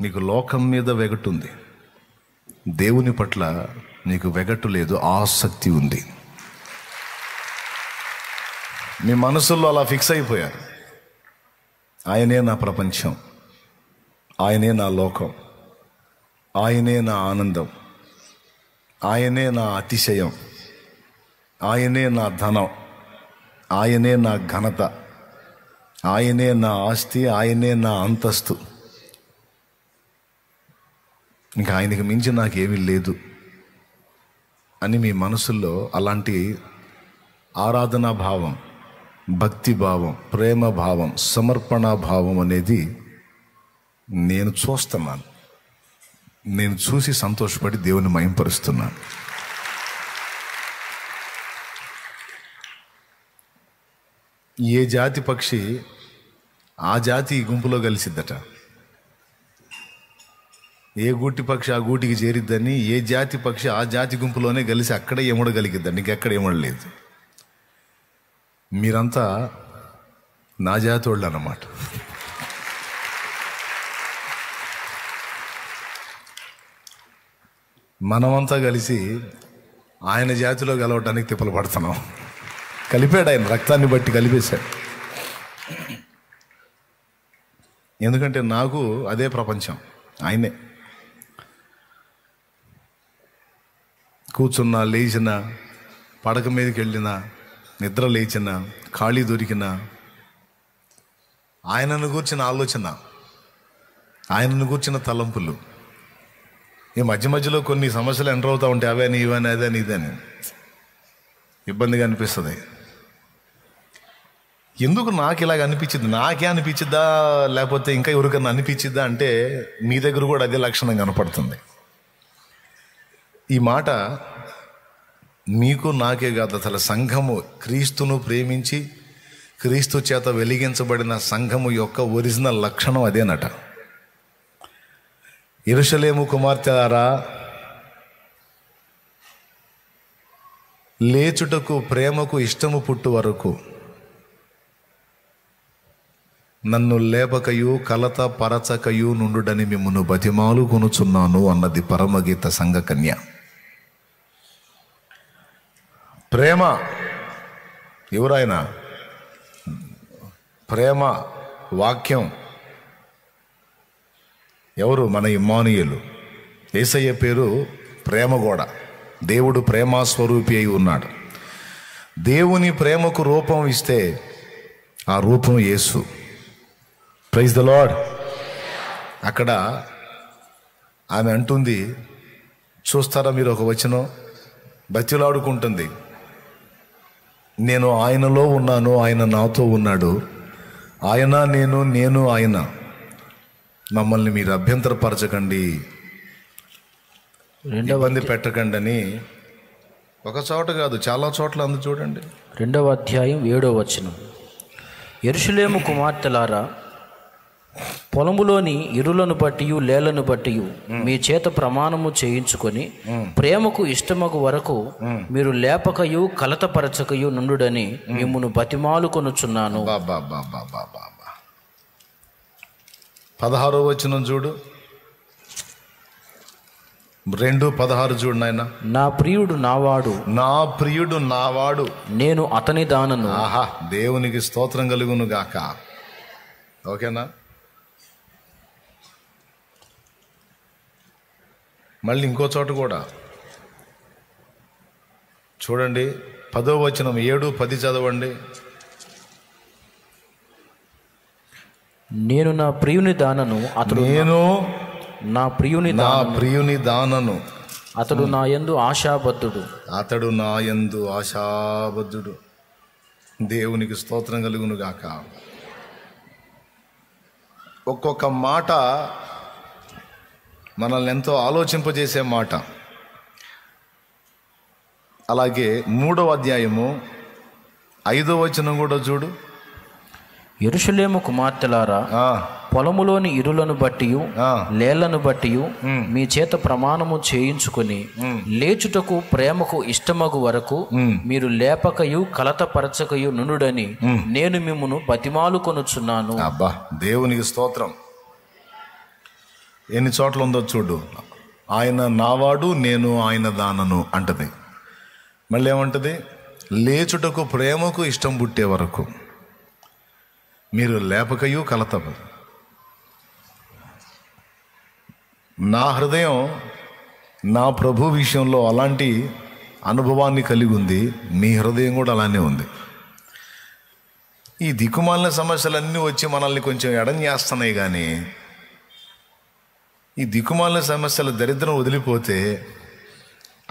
నీకు లోకం మీద వెగటుంది, దేవుని పట్ల నీకు వెగటు లేదు, ఆసక్తి ఉంది. మీ మనసుల్లో అలా ఫిక్స్ అయిపోయారు. ఆయనే నా ప్రపంచం, ఆయనే నా లోకం, ఆయనే నా ఆనందం, ఆయనే నా అతిశయం, ఆయనే నా ధనం, ఆయనే నా ఘనత, ఆయనే నా ఆస్తి, ఆయనే నా అంతస్తు. ఇంకా ఆయనకి మించి నాకేమీ లేదు అని మీ మనసుల్లో అలాంటి ఆరాధనా భావం, భక్తి భావం, ప్రేమ భావం, సమర్పణ భావం అనేది నేను చూస్తున్నాను. నేను చూసి సంతోషపడి దేవుని మహింపరుస్తున్నాను. ఏ జాతి పక్షి ఆ జాతి గుంపులో కలిసిద్దట, ఏ గూటి పక్షి ఆ గూటికి చేరిద్దని, ఏ జాతి పక్షి ఆ జాతి గుంపులోనే కలిసి అక్కడే ఎముడగలిగిద్దండి, ఇంకెక్కడ ఎముడలేదు. మీరంతా నా జాతి వాళ్ళు అన్నమాట. మనమంతా కలిసి ఆయన జాతిలో కలవటానికి తిప్పలు పడుతున్నాం. కలిపాడు ఆయన, రక్తాన్ని బట్టి కలిపేశాడు. ఎందుకంటే నాకు అదే ప్రపంచం, ఆయనే. కూర్చున్నా, లేచినా, పడక మీదకి వెళ్ళినా, నిద్ర లేచినా, ఖాళీ దొరికినా, ఆయనను కూర్చిన ఆలోచన, ఆయనను కూర్చిన తలంపులు. ఈ మధ్య మధ్యలో కొన్ని సమస్యలు ఎంటర్ అవుతూ ఉంటాయి, అవని ఇవని అదని ఇదని, ఇబ్బందిగా అనిపిస్తుంది. ఎందుకు నాకు ఇలాగ అనిపించింది, నాకే అనిపించిద్దా లేకపోతే ఇంకా ఎవరికన్నా అనిపించిద్దా అంటే మీ దగ్గర కూడా అదే లక్షణం కనపడుతుంది. ఈ మాట మీకు నాకే కాదు, అసలు సంఘము, క్రీస్తును ప్రేమించి క్రీస్తు చేత వెలిగించబడిన సంఘము యొక్క ఒరిజినల్ లక్షణం అదేనట. యెరూషలేము కుమార్తెలారా, లేచుటకు ప్రేమకు ఇష్టము పుట్టు వరకు నన్ను లేపకయు కలత పరచకయు నుండుడని మిమ్మును బతిమాలు కొనుచున్నాను అన్నది పరమగీత సంఘ కన్య. ప్రేమ ఎవరైనా, ప్రేమ వాక్యం ఎవరు? మన ఇమ్మానుయేలు. యేసయ్య పేరు ప్రేమ గోడ. దేవుడు ప్రేమాస్వరూపి అయి ఉన్నాడు. దేవుని ప్రేమకు రూపం ఇస్తే ఆ రూపం యేసు. Praise the lord. అక్కడ ఆమె అంటుంది, చూస్తారా మీరు ఒక వచనం, బతిలాడుకుంటుంది, నేను ఆయనలో ఉన్నాను, ఆయన నాతో ఉన్నాడు, ఆయన నేను, నేను ఆయన, మమ్మల్ని మీరు అభ్యంతరపరచకండి, ఇబ్బంది పెట్టకండి అని ఒక చోట కాదు చాలా చోట్ల అందు చూడండి. 2వ అధ్యాయం 7వ వచనం. యెరూషలేము కుమార్తెలారా, పొలములోని ఇరులను బట్టి లేళ్లను బట్టి మీ చేత ప్రమాణము చేయించుకొని ప్రేమకు ఇష్టమగు వరకు మీరు లేపకయు కలతపరచకయు నుండుడని మిమ్మును బతిమాలు కొనుచున్నాను. 16వ వచనం చూడు, 2:16 చూడు నాయన. నా ప్రియుడు నావాడు, నా ప్రియుడు నావాడు, నేను అతని దానను. ఆహా, దేవునికి స్తోత్రం కలుగును గాక. ఓకేనా? మళ్ళీ ఇంకో చోట కూడా చూడండి, 10వ వచనం, 7-10 చదవండి. నేను నా ప్రియుని దానను, అతడు నేను నా ప్రియుని దానను, అతడు నా యందు ఆశాబద్ధుడు, అతడు నా యందు ఆశాబద్ధుడు. దేవునికి స్తోత్రం కలుగును గాక. ఒక్కొక్క మాట మనల్ని ఎంతో ఆలోచింపజేసే మాట. అలాగే 3వ అధ్యాయము 5వ వచనం కూడా చూడు. యెరూషలేము కుమార్తెలారా, పొలములోని ఇరులను బట్టి లేళ్లను బట్టి మీ చేత ప్రమాణము చేయించుకొని లేచుటకు ప్రేమకు ఇష్టమగు వరకు మీరు లేపకయు కలతపరచకయు నుండుడని నేను మిమ్మును బతిమాలు కొనుచున్నాను. అబ్బా, దేవునికి స్తోత్రం. ఎన్ని చోట్ల ఉందో చూడు. ఆయన నావాడు, నేను ఆయన దానను అంటది. మళ్ళీ ఏమంటది? లేచుటకు ప్రేమకు ఇష్టం పుట్టే వరకు మీరు లేపకయు కలతము. నా హృదయం నా ప్రభు విషయంలో అలాంటి అనుభవాన్ని కలిగి ఉంది. మీ హృదయం కూడా అలానే ఉంది. ఈ దిక్కుమాలిన సమస్యలన్నీ వచ్చి మనల్ని కొంచెం ఎడం చేస్తున్నాయి, కానీ ఈ దిక్కుమాలిన సమస్యల దరిద్రం వదిలిపోతే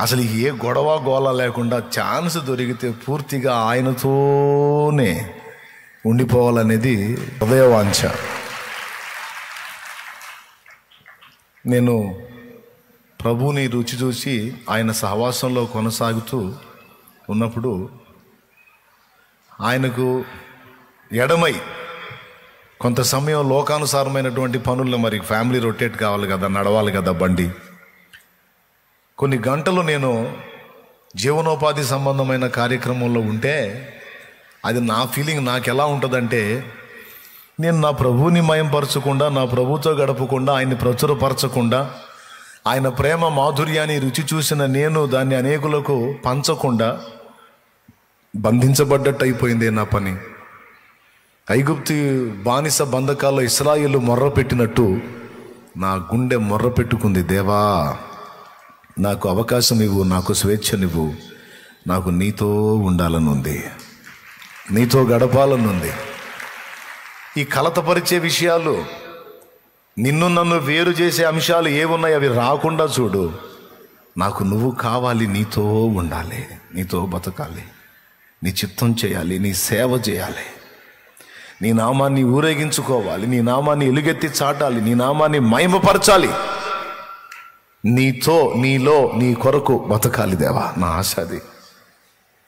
అసలు ఏ గొడవ గోళ లేకుండా ఛాన్స్ దొరికితే పూర్తిగా ఆయనతోనే ఉండిపోవాలనేది హృదయవాంఛ. నేను ప్రభువుని రుచి చూసి ఆయన సహవాసంలో కొనసాగుతూ ఉన్నప్పుడు ఆయనకు ఎడమై కొంత సమయం లోకానుసారమైనటువంటి పనుల్లో, మరి ఫ్యామిలీ రొటేట్ కావాలి కదా, నడవాలి కదా బండి, కొన్ని గంటలు నేను జీవనోపాధి సంబంధమైన కార్యక్రమంలో ఉంటే అది నా ఫీలింగ్ నాకు ఎలా ఉంటుందంటే, నేను నా ప్రభువుని మయంపరచకుండా, నా ప్రభుతో గడపకుండా, ఆయన్ని ప్రచురపరచకుండా, ఆయన ప్రేమ మాధుర్యాన్ని రుచి చూసిన నేను దాన్ని అనేకులకు పంచకుండా బంధించబడ్డట్టు అయిపోయింది నా పని. ఐగుప్తు బానిస బంధకాల్లో ఇశ్రాయేలు మొర్ర పెట్టినట్టు నా గుండె మొర్ర పెట్టుకుంది. దేవా, నాకు అవకాశం ఇవ్వు, నాకు స్వేచ్ఛనివ్వు, నాకు నీతో ఉండాలనుంది, నీతో గడపాలనుంది. ఈ కలతపరిచే విషయాలు, నిన్ను నన్ను వేరు చేసే అంశాలు ఏమున్నాయి అవి రాకుండా చూడు. నాకు నువ్వు కావాలి, నీతో ఉండాలి, నీతో బతకాలి, నీ చిత్తం చేయాలి, నీ సేవ చేయాలి, నీ నామాన్ని ఊరేగించుకోవాలి, నీ నామాన్ని ఎలుగెత్తి చాటాలి, నీ నామాన్ని మహిమపరచాలి, నీతో, నీలో, నీ కొరకు బతకాలి. దేవా, నా ఆశ అది.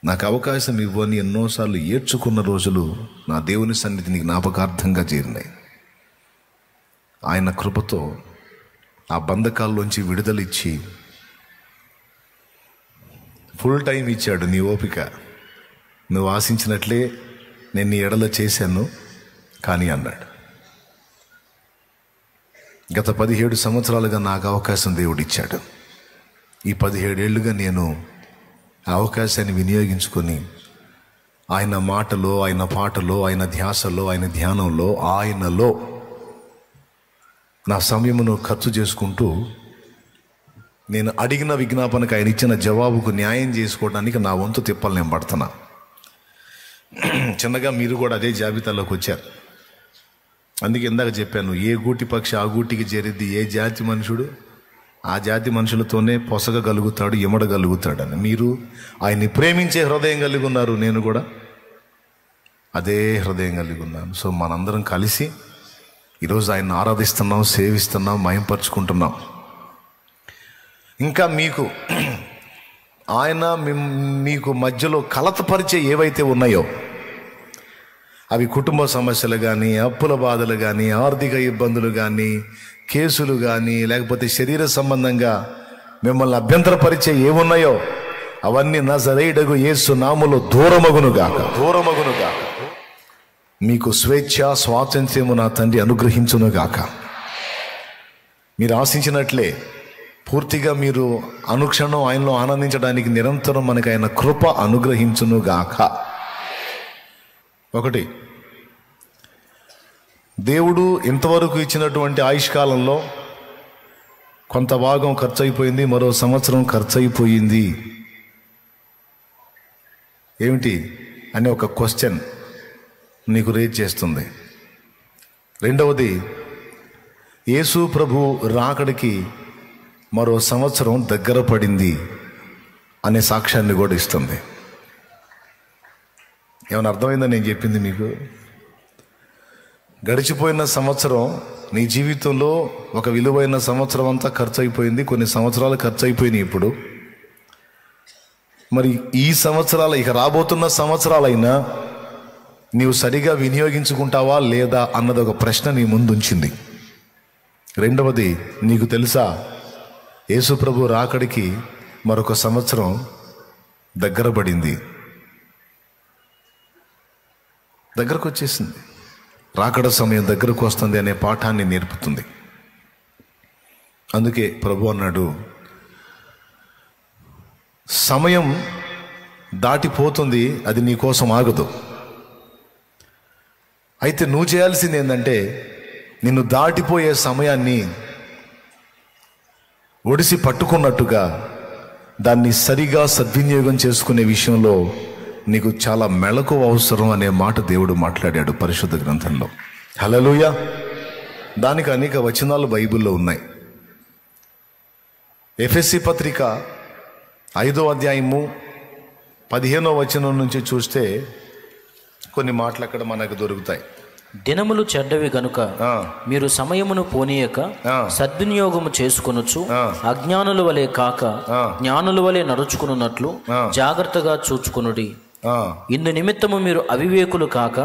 నాకు అవకాశం ఇవ్వని ఎన్నోసార్లు ఏడ్చుకున్న రోజులు నా దేవుని సన్నిధిని జ్ఞాపకార్థంగా చేరినాయి. ఆయన కృపతో ఆ బంధకాల్లోంచి విడుదలిచ్చి ఫుల్ టైం ఇచ్చాడు. నీ ఓపిక, నువ్వు ఆశించినట్లే నేను నీ ఎడల చేశాను కానీ అన్నాడు. గత 17 సంవత్సరాలుగా నాకు అవకాశం దేవుడిచ్చాడు. ఈ 17 ఏళ్ళుగా నేను ఆ అవకాశాన్ని వినియోగించుకొని ఆయన మాటలో, ఆయన పాటలో, ఆయన ధ్యాసలో, ఆయన ధ్యానంలో, ఆయనలో నా సమయమును ఖర్చు చేసుకుంటూ నేను అడిగిన విజ్ఞాపనకు ఆయన ఇచ్చిన జవాబుకు న్యాయం చేసుకోవడానికి నా వంతు తిప్పలు నేను పడుతున్నా. చిన్నగా మీరు కూడా అదే జాబితాలోకి వచ్చారు. అందుకే ఇందాక చెప్పాను, ఏ గూటి పక్షి ఆ గూటికి చేరిద్ది, ఏ జాతి మనుషుడు ఆ జాతి మనుషులతోనే పొసగగలుగుతాడు, ఎమడగలుగుతాడని. మీరు ఆయన్ని ప్రేమించే హృదయం కలిగి ఉన్నారు, నేను కూడా అదే హృదయం కలిగి ఉన్నాను. సో మనందరం కలిసి ఈరోజు ఆయన్ని ఆరాధిస్తున్నాం, సేవిస్తున్నాం, మయంపరుచుకుంటున్నాం. ఇంకా మీకు ఆయన మీకు మధ్యలో కలతపరిచే ఏవైతే ఉన్నాయో అవి కుటుంబ సమస్యలు కానీ, అప్పుల బాధలు కానీ, ఆర్థిక ఇబ్బందులు కానీ, కేసులు కానీ, లేకపోతే శరీర సంబంధంగా మిమ్మల్ని అభ్యంతరపరిచే ఏమున్నాయో అవన్నీ నజరేయుడగు యేసు నామములో దూరమగునుగాక. మీకు స్వేచ్ఛ, స్వాతంత్ర్యము నా తండ్రి అనుగ్రహించునుగాక. మీరు ఆశించినట్లే పూర్తిగా మీరు అనుక్షణం ఆయనలో ఆనందించడానికి నిరంతరం మనకు ఆయన కృప అనుగ్రహించునుగాక. ఒకటి, దేవుడు ఇంతవరకు ఇచ్చినటువంటి ఆయుష్కాలంలో కొంత భాగం ఖర్చు అయిపోయింది, మరో సంవత్సరం ఖర్చు అయిపోయింది. ఏమిటి అని ఒక క్వశ్చన్ నీకు రేజ్ చేస్తుంది. రెండవది, యేసు ప్రభు రాకడికి మరో సంవత్సరం దగ్గర పడింది అనే సాక్ష్యాన్ని కూడా ఇస్తుంది. ఏమైనా అర్థమైందా నేను చెప్పింది మీకు? గడిచిపోయిన సంవత్సరం నీ జీవితంలో ఒక విలువైన సంవత్సరం అంతా ఖర్చు అయిపోయింది, కొన్ని సంవత్సరాలు ఖర్చు అయిపోయినాయి. ఇప్పుడు మరి ఈ సంవత్సరాలు, ఇక రాబోతున్న సంవత్సరాలైనా నీవు సరిగా వినియోగించుకుంటావా లేదా అన్నది ఒక ప్రశ్న నీ ముందు ఉంచింది. రెండవది, నీకు తెలుసా యేసు ప్రభు రాకడికి మరొక సంవత్సరం దగ్గర పడింది, దగ్గరకు వచ్చేసింది. రాకడ సమయం దగ్గరకు వస్తుంది అనే పాఠాన్ని నేర్పుతుంది. అందుకే ప్రభు అన్నాడు, సమయం దాటిపోతుంది, అది నీ కోసం ఆగదు. అయితే నువ్వు చేయాల్సింది ఏంటంటే, నిన్ను దాటిపోయే సమయాన్ని ఒడిసి పట్టుకున్నట్టుగా దాన్ని సరిగా సద్వినియోగం చేసుకునే విషయంలో నీకు చాలా మెళకువ అవసరం అనే మాట దేవుడు మాట్లాడాడు పరిశుద్ధ గ్రంథంలో. హల్లెలూయా. దానికి అనేక వచనాలు బైబిల్లో ఉన్నాయి. ఎఫెసీ పత్రిక 5వ అధ్యాయము 15వ వచనం నుంచి చూస్తే కొన్ని మాటలు అక్కడ మనకు దొరుకుతాయి. దినములు చెడ్డవి గనుక మీరు సమయమును పోనీయక సద్వినియోగము చేసుకొనొచ్చు, అజ్ఞానుల వలె కాక జ్ఞానుల వలె నడుచుకున్నట్లు జాగ్రత్తగా చూచుకొనుడి. ఇందు నిమిత్తము మీరు అవివేకులు కాక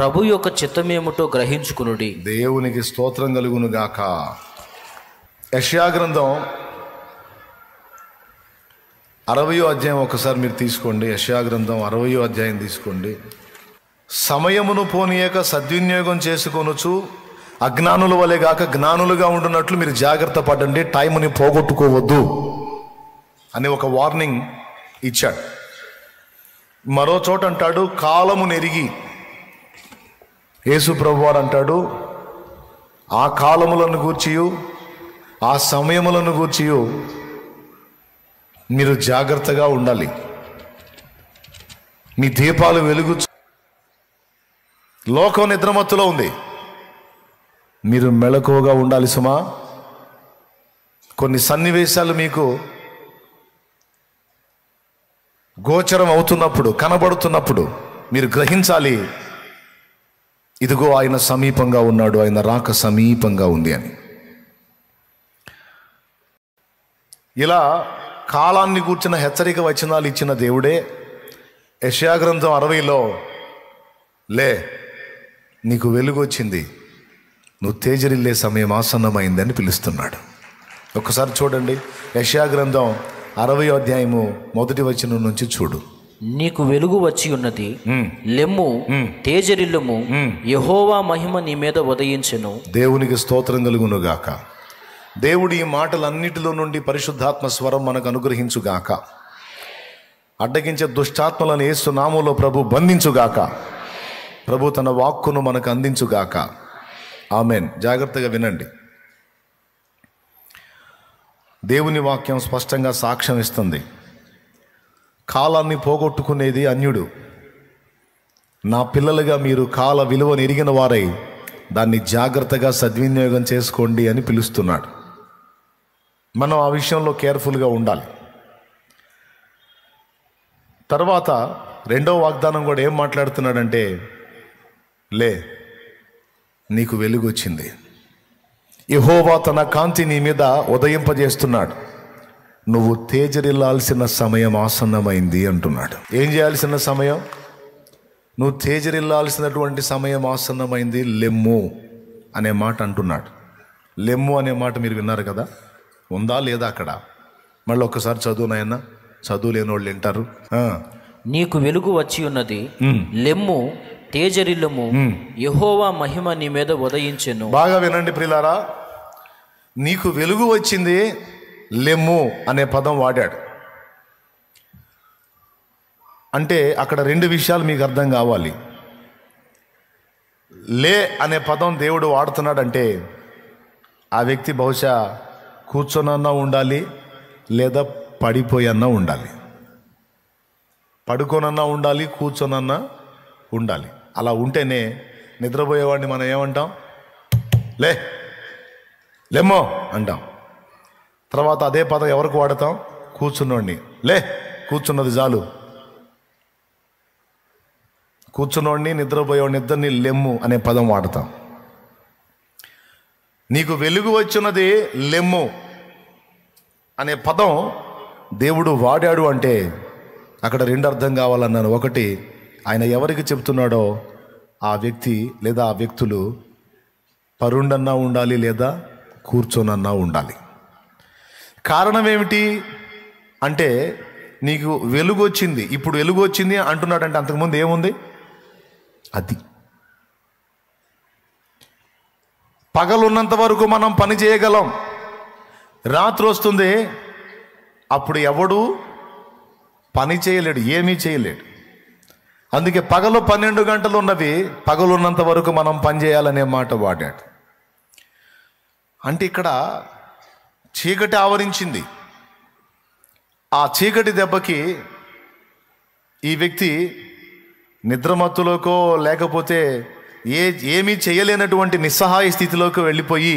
ప్రభు యొక్క చిత్తమేమిటో గ్రహించుకునుడి. దేవునికి స్తోత్రం కలుగును గాక. యెషయా గ్రంథం 60వ అధ్యాయం ఒకసారి మీరు తీసుకోండి. యెషయా గ్రంథం 60వ అధ్యాయం తీసుకోండి. సమయమును పోనీయక సద్వినియోగం చేసుకొనుచు అజ్ఞానుల వలె గాక జ్ఞానులుగా ఉండునట్లు మీరు జాగ్రత్త పడండి, టైంని పోగొట్టుకోవద్దు అని ఒక వార్నింగ్ ఇచ్చాడు. మరో చోట అంటాడు, కాలము నెరిగి. యేసు ప్రభువారు అంటాడు, ఆ కాలములను గూర్చియు ఆ సమయములను గూర్చియు మీరు జాగ్రత్తగా ఉండాలి. మీ దీపాలు వెలుగు. లోకం నిద్రమత్తులో ఉంది, మీరు మెళకువగా ఉండాలి సుమా. కొన్ని సన్నివేశాలు మీకు గోచరం అవుతున్నప్పుడు, కనబడుతున్నప్పుడు మీరు గ్రహించాలి, ఇదిగో ఆయన సమీపంగా ఉన్నాడు, ఆయన రాక సమీపంగా ఉంది అని. ఇలా కాలాన్ని కూర్చిన హెచ్చరిక వచనాలు ఇచ్చిన దేవుడే యెషయా గ్రంథం 60లో, లే నీకు వెలుగు వచ్చింది, నువ్వు తేజరిల్లే సమయం ఆసన్నమైంది అని పిలుస్తున్నాడు. ఒకసారి చూడండి, యెషయా గ్రంథం 60వ అధ్యాయము 1వ వచనం నుంచి చూడు. నీకు వెలుగు వచ్చి ఉన్నది, లెమ్ము తేజరిల్లుము, యెహోవా మహిమ నీ మీద ఉదయించెను. దేవునికి స్తోత్రం కలుగును గాక. దేవుడి ఈ మాటలన్నిటిలో నుండి పరిశుద్ధాత్మ స్వరం మనకు అనుగ్రహించుగాక. అడ్డగించే దుష్టాత్మలను యేసు నామములో ప్రభు బంధించుగాక. ప్రభు తన వాక్కును మనకు అందించుగాక. ఆమెన్. జాగ్రత్తగా వినండి. దేవుని వాక్యం స్పష్టంగా సాక్ష్యం ఇస్తుంది. కాలాన్ని పోగొట్టుకునేది అన్యుడు. నా పిల్లలుగా మీరు కాల విలువను ఎరిగిన వారై దాన్ని జాగ్రత్తగా సద్వినియోగం చేసుకోండి అని పిలుస్తున్నాడు. మనం ఆ విషయంలో కేర్ఫుల్గా ఉండాలి. తర్వాత రెండవ వాగ్దానం కూడా ఏం మాట్లాడుతున్నాడంటే, లే నీకు వెలుగు వచ్చింది, యెహోవా తన కాంతి నీ మీద ఉదయింపజేస్తున్నాడు, నువ్వు తేజరిల్లాల్సిన సమయం ఆసన్నమైంది అంటున్నాడు. ఏం చేయాల్సిన సమయం? నువ్వు తేజరిల్లాల్సినటువంటి సమయం ఆసన్నమైంది, లెమ్ము అనే మాట అంటున్నాడు. లెమ్ము అనే మాట మీరు విన్నారు కదా, ఉందా లేదా అక్కడ? మళ్ళీ ఒక్కసారి చదువు నాయన, చదువు లేని వాళ్ళు వింటారు. నీకు వెలుగు వచ్చి ఉన్నది, లెమ్ము తేజరిల్లుము, యెహోవా మహిమ నీ మీద ఉదయించెను. బాగా వినండి ప్రియులారా, నీకు వెలుగు వచ్చింది, లెమ్ము అనే పదం వాడాడు. అంటే అక్కడ రెండు విషయాలు మీకు అర్థం కావాలి. లే అనే పదం దేవుడు వాడుతున్నాడంటే ఆ వ్యక్తి బహుశా కూర్చొనన్నా ఉండాలి, లేదా పడిపోయన్నా ఉండాలి. పడుకోనన్నా ఉండాలి, కూర్చొనన్నా ఉండాలి. అలా ఉంటేనే నిద్రపోయేవాడిని మనం ఏమంటాం? లే లెమ్మో అంటాం. తర్వాత అదే పదం ఎవరికి వాడతాం? కూర్చున్నోడిని. లే కూర్చున్నది చాలు. కూర్చున్నోడిని, నిద్రపోయేవాడిని ఇద్దరిని లెమ్ము అనే పదం వాడతాం. నీకు వెలుగు వచ్చినది, లెమ్ము అనే పదం దేవుడు వాడాడు అంటే అక్కడ రెండు అర్థం కావాలన్నాను. ఒకటి, ఆయన ఎవరికి చెప్తున్నాడో ఆ వ్యక్తి లేదా ఆ వ్యక్తులు పరుండన్నా ఉండాలి, లేదా కూర్చొనన్నా ఉండాలి. కారణం ఏమిటి అంటే, నీకు వెలుగు వచ్చింది, ఇప్పుడు వెలుగు వచ్చింది అంటున్నాడంటే అంతకుముందు ఏముంది? అది పగలున్నంత వరకు మనం పని చేయగలం, రాత్రి వస్తుంది, అప్పుడు ఎవడు పని చేయలేడు, ఏమీ చేయలేడు. అందుకే పగలు 12 గంటలు ఉన్నవి పగలున్నంత వరకు మనం పని చేయాలనే మాట వాడాడు. అంటే ఇక్కడ చీకటి ఆవరించింది. ఆ చీకటి దెబ్బకి ఈ వ్యక్తి నిద్రమత్తులోకో లేకపోతే ఏమీ చేయలేనటువంటి నిస్సహాయ స్థితిలోకి వెళ్ళిపోయి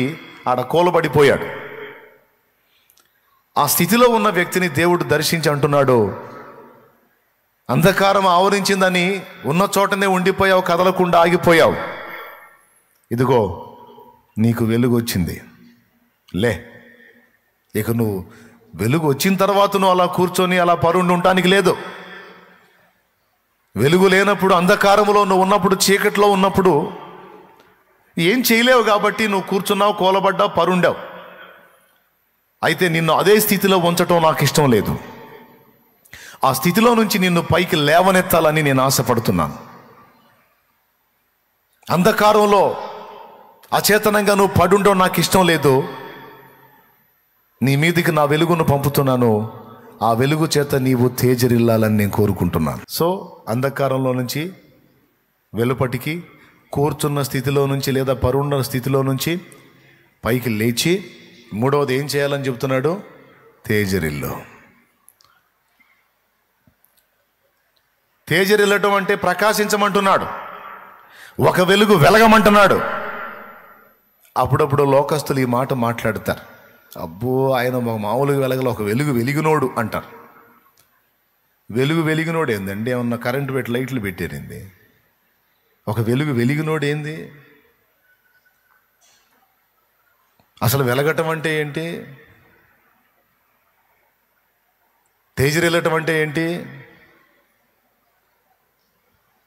ఆడ కూలబడిపోయాడు. ఆ స్థితిలో ఉన్న వ్యక్తిని దేవుడు దర్శించి అంటున్నాడు, అంధకారం ఆవరించిందని ఉన్న చోటనే ఉండిపోయావు, కదలకుండా ఆగిపోయావు. ఇదిగో నీకు వెలుగు వచ్చింది, లే. ఇక నువ్వు వెలుగు వచ్చిన తర్వాత నువ్వు అలా కూర్చొని అలా పరుండి ఉండటానికి లేదు. వెలుగు లేనప్పుడు, అంధకారంలో నువ్వు ఉన్నప్పుడు, చీకట్లో ఉన్నప్పుడు ఏం చేయలేవు కాబట్టి నువ్వు కూర్చున్నావు, కూలబడ్డావు, పరుండావు. అయితే నిన్ను అదే స్థితిలో ఉంచటం నాకు ఇష్టం లేదు. ఆ స్థితిలో నుంచి నిన్ను పైకి లేవనెత్తాలని నేను ఆశపడుతున్నాను. అంధకారంలో అచేతనంగా నువ్వు పడుండవు నాకు ఇష్టం లేదు. నీ మీదికి నా వెలుగును పంపుతున్నాను, ఆ వెలుగు చేత నీవు తేజరిల్లాలని నేను కోరుకుంటున్నాను. సో అంధకారంలో నుంచి వెలుపటికి, కూర్చున్న స్థితిలో నుంచి లేదా పరుండ స్థితిలో నుంచి పైకి లేచి, మూడవది ఏం చేయాలని చెప్తున్నాడు? తేజరిల్లు. తేజరిల్లటం అంటే ప్రకాశించమంటున్నాడు, ఒక వెలుగు వెలగమంటున్నాడు. అప్పుడప్పుడు లోకస్తులు ఈ మాట మాట్లాడతారు, అబ్బో ఆయన మామూలుగా వెలగల, ఒక వెలుగు వెలిగినోడు అంటారు. వెలుగు వెలిగినోడు ఏందండి? ఏమన్నా కరెంటు పెట్టి లైట్లు పెట్టారింది? ఒక వెలుగు వెలిగినోడు ఏంది? అసలు వెలగటం అంటే ఏంటి? తేజరిల్లటం అంటే ఏంటి?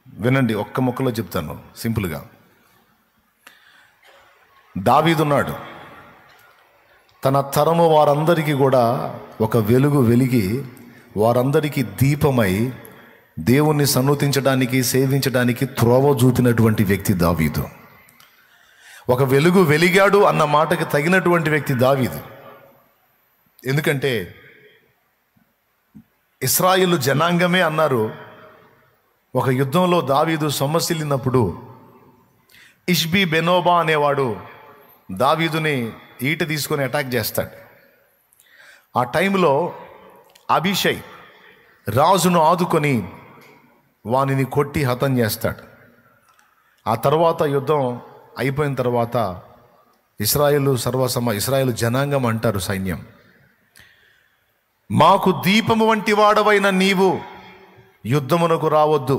వినండి, ఒక్క ముక్కలో చెప్తాను సింపుల్గా. దావీదున్నాడు, తన తరము వారందరికీ కూడా ఒక వెలుగు వెలిగి వారందరికీ దీపమై దేవుణ్ణి సన్నుతించడానికి, సేవించడానికి త్రోవ చూపినటువంటి వ్యక్తి దావీదు. ఒక వెలుగు వెలిగాడు అన్న మాటకి తగినటువంటి వ్యక్తి దావీదు. ఎందుకంటే ఇశ్రాయేలు జనాంగమే అన్నారు, ఒక యుద్ధంలో దావీదు సొమ్మసిల్లినప్పుడు ఇష్బీ బెనోబా అనేవాడు దావీదుని ఈట తీసుకొని అటాక్ చేస్తాడు. ఆ టైంలో అభిషై రాజును ఆదుకొని వానిని కొట్టి హతం చేస్తాడు. ఆ తర్వాత యుద్ధం అయిపోయిన తర్వాత ఇశ్రాయేలు జనాంగం అంటారు సైన్యం, మాకు దీపము వంటి వాడవైన నీవు యుద్ధమునకు రావద్దు,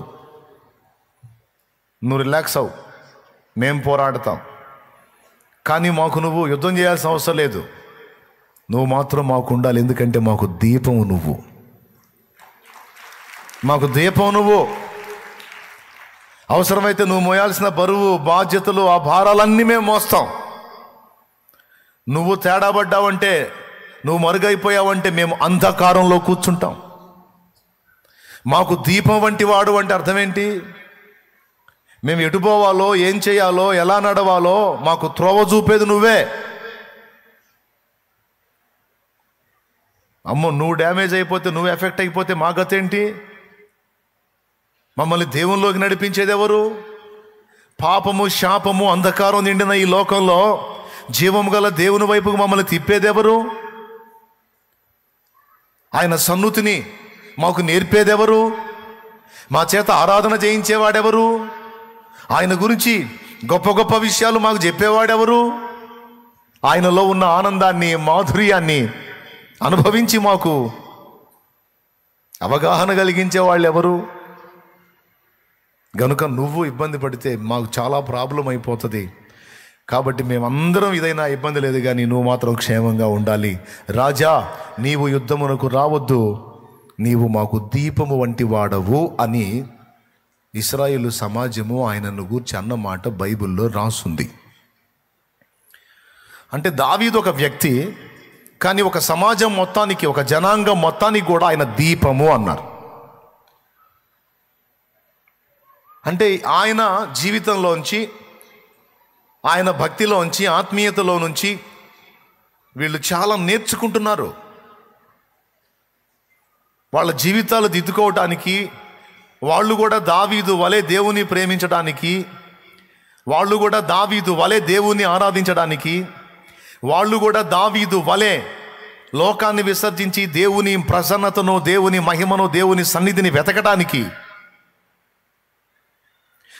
నువ్వు రిలాక్స్ అవు, మేం పోరాడతాం, కానీ మాకు నువ్వు యుద్ధం చేయాల్సిన అవసరం లేదు, నువ్వు మాత్రం మాకు ఉండాలి, ఎందుకంటే మాకు దీపము నువ్వు, మాకు దీపం నువ్వు. అవసరమైతే నువ్వు మోయాల్సిన బరువు, బాధ్యతలు, ఆ భారాలన్నీ మేము మోస్తాం. నువ్వు తేడా పడ్డావంటే, నువ్వు మరుగైపోయావంటే మేము అంధకారంలో కూర్చుంటాం. మాకు దీపం వంటి వాడు అంటే అర్థం ఏంటి? మేము ఎటు పోవాలో, ఏం చేయాలో, ఎలా నడవాలో మాకు త్రోవ చూపేది నువ్వే. అమ్మో, నువ్వు డ్యామేజ్ అయిపోతే, నువ్వు ఎఫెక్ట్ అయిపోతే మా గతి ఏంటి? మమ్మల్ని దేవునిలోకి నడిపించేది ఎవరు? పాపము, శాపము, అంధకారం నిండిన ఈ లోకంలో జీవము గల దేవుని వైపుకు మమ్మల్ని తిప్పేదెవరు? ఆయన సన్నుతిని మాకు నేర్పేదెవరు? మా చేత ఆరాధన చేయించేవాడెవరు? ఆయన గురించి గొప్ప గొప్ప విషయాలు మాకు చెప్పేవాడెవరు? ఆయనలో ఉన్న ఆనందాన్ని, మాధుర్యాన్ని అనుభవించి మాకు అవగాహన కలిగించే వాళ్ళు ఎవరు? గనుక నువ్వు ఇబ్బంది పడితే మాకు చాలా ప్రాబ్లం అయిపోతుంది. కాబట్టి మేమందరం ఇదైనా ఇబ్బంది లేదు, కానీ నువ్వు మాత్రం క్షేమంగా ఉండాలి. రాజా, నీవు యుద్ధమునకు రావద్దు, నీవు మాకు దీపము వంటి వాడవు అని ఇశ్రాయేలు సమాజము ఆయనను గూర్చి అన్న మాట బైబిల్లో రాసుంది. అంటే దావీదు ఒక వ్యక్తి, కానీ ఒక సమాజం మొత్తానికి, ఒక జనాంగం మొత్తానికి కూడా ఆయన దీపము అన్నారు. అంటే ఆయన జీవితంలోంచి, ఆయన భక్తిలోంచి, ఆత్మీయతలో నుంచి వీళ్ళు చాలా నేర్చుకుంటున్నారు. వాళ్ళ జీవితాలు దిద్దుకోవటానికి, వాళ్ళు కూడా దావీదు వలె దేవుని ప్రేమించడానికి, వాళ్ళు కూడా దావీదు వలె దేవుని ఆరాధించడానికి, వాళ్ళు కూడా దావీదు వలె లోకాన్ని విసర్జించి దేవుని ప్రసన్నతను, దేవుని మహిమను, దేవుని సన్నిధిని వెతకడానికి,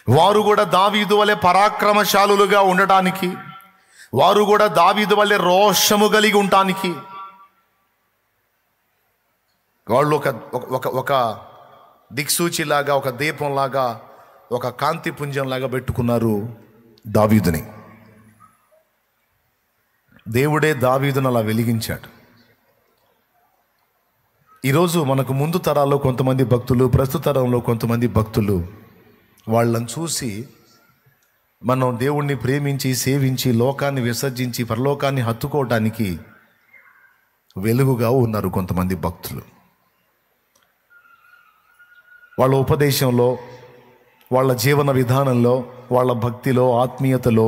వారు కూడా దావీదు వలె పరాక్రమశాలులుగా ఉండటానికి, వారు కూడా దావీదు వలె రోషము కలిగి ఉండటానికి వాళ్ళు ఒక దిక్సూచిలాగా, ఒక దీపంలాగా, ఒక కాంతి పుంజంలాగా పెట్టుకున్నారు దావీదుని. దేవుడే దావీదును అలా వెలిగించాడు. ఈరోజు మనకు ముందు తరాల్లో కొంతమంది భక్తులు, ప్రస్తుత తరంలో కొంతమంది భక్తులు వాళ్ళని చూసి మనం దేవుణ్ణి ప్రేమించి, సేవించి, లోకాన్ని విసర్జించి పరలోకాన్ని హత్తుకోవడానికి వెలుగుగా ఉన్నారు కొంతమంది భక్తులు. వాళ్ళ ఉపదేశంలో, వాళ్ళ జీవన విధానంలో, వాళ్ళ భక్తిలో, ఆత్మీయతలో,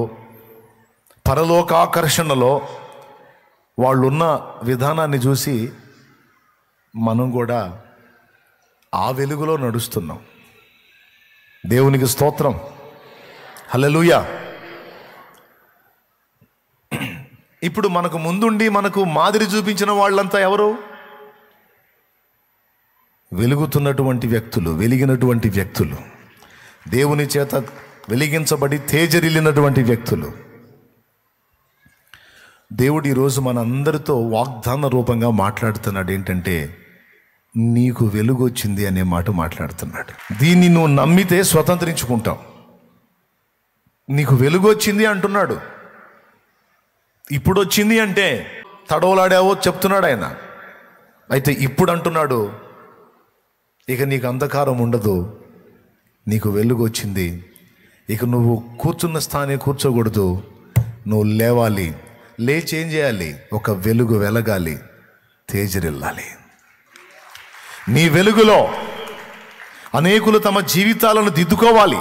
పరలోకాకర్షణలో వాళ్ళున్న విధానాన్ని చూసి మనం కూడా ఆ వెలుగులో నడుస్తున్నాం. దేవునికి స్తోత్రం, హల్లెలూయా. ఇప్పుడు మనకు ముందుండి మనకు మాదిరి చూపించిన వాళ్ళంతా ఎవరు? వెలుగుతున్నటువంటి వ్యక్తులు, వెలిగినటువంటి వ్యక్తులు, దేవుని చేత వెలిగించబడి తేజరిల్లినటువంటి వ్యక్తులు. దేవుడు ఈరోజు మనందరితో వాగ్దాన రూపంగా మాట్లాడుతున్నాడు. ఏంటంటే, నీకు వెలుగు వచ్చింది అనే మాట మాట్లాడుతున్నాడు. దీన్ని నువ్వు నమ్మితే స్వతంత్రించుకుంటావు. నీకు వెలుగు వచ్చింది అంటున్నాడు. ఇప్పుడు వచ్చింది అంటే తడవలాడావో చెప్తున్నాడు ఆయన. అయితే ఇప్పుడు అంటున్నాడు, ఇక నీకు అంధకారం ఉండదు, నీకు వెలుగు వచ్చింది. ఇక నువ్వు కూర్చున్న స్థానే కూర్చోకూడదు, నువ్వు లేవాలి. లేచి ఏం చేయాలి? ఒక వెలుగు వెలగాలి, తేజరిల్లాలి. నీ వెలుగులో అనేకులు తమ జీవితాలను దిద్దుకోవాలి.